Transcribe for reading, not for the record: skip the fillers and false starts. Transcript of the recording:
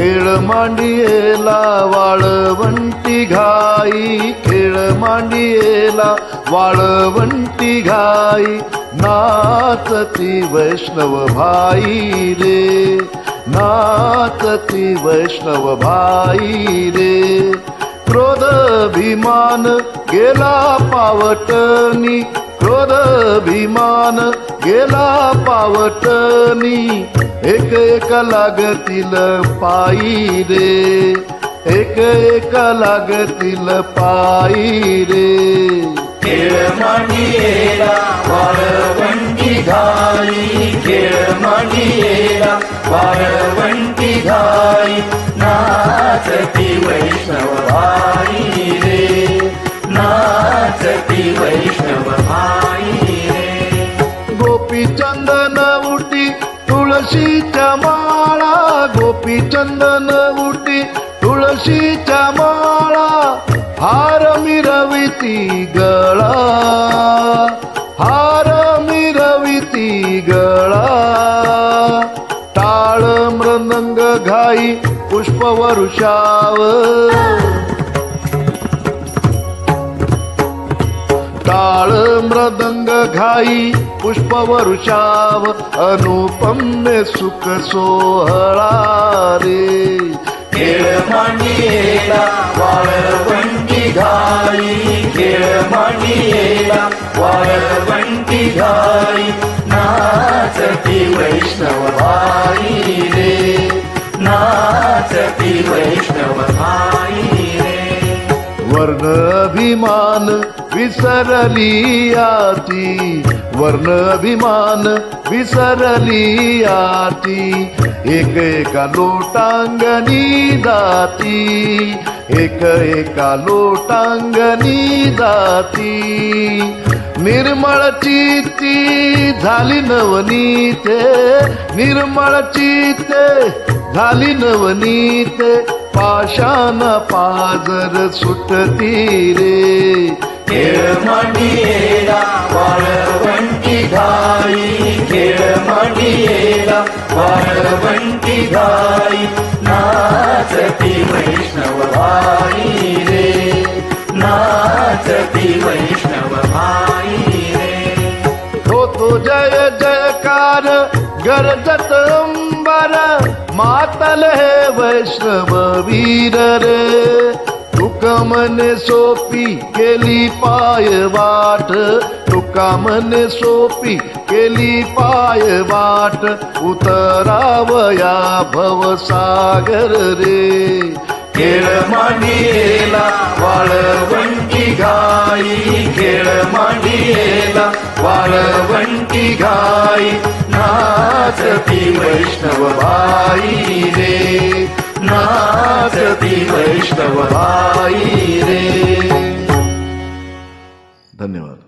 खेळ मांडियेला वाळवंटी घाई, खेळ मांडियेला वाळवंटी घाई, नाचती वैष्णव भाई रे, नाचती वैष्णव भाई रे. क्रोध अभिमान गेला पावटनी, क्रोध अभिमान गेला पावटनी, एक एक लागतील पायी रे, एक एक लागतील पायी रे. खेळ मांडियेला वाळवंटी घाई, खेळ मांडियेला वाळवंटी घाई, नाचती वैष्णव भाई रे, नाचती वैष्णव भाई रे. गोपी चंदन उटी तुळशीच्या माळा, गोपी चंदन उटी तुळशीच्या माळा, हार मिरविती गळा, हार मिरविती गळा. टाळ मृदंग घाई पुष्पवृषाव, टाळ मृदंग घाई पुष्पवृषाव, अनुपम्य सुख सोहळा रे. खेळ मांडियेला वाळवंटी घाई, खेळ मांडियेला वाळवंटी घाई, नाचती वैष्णव भाई रे, नाचती वैष्णव भाई रे. वर्ण अभिमान विसरली आती, वर्ण अभिमान विसरली आती, एक एका लोटांगणी जाती, एक एका लोटांगणी जाती. निर्मळ चित्ती झाली नवनीते, निर्मळ चित्ते झाली नवनीते, पाषाण पाजर सुटती रे. खेळ मांडियेला वाळवंटी घाई, खेळ मांडियेला वाळवंटी घाई, नाचती वैष्णव भाई रे, नाचती वैष्णव भाई रे. होतो जय जयकार गरजत अंबर, मातल हे वैष्णव वीर रे. तुका मने सोपी केली पाय वाट, तुका मने सोपी केली पाय वाट, उतरावया भवसागर रे. खेळ मांडियेला वाळवंटी घाई, खेळ मांडियेला वाळवंटी घाई, नाचती वैष्णव भाई रे, नाचती वैष्णव भाई रे. धन्यवाद.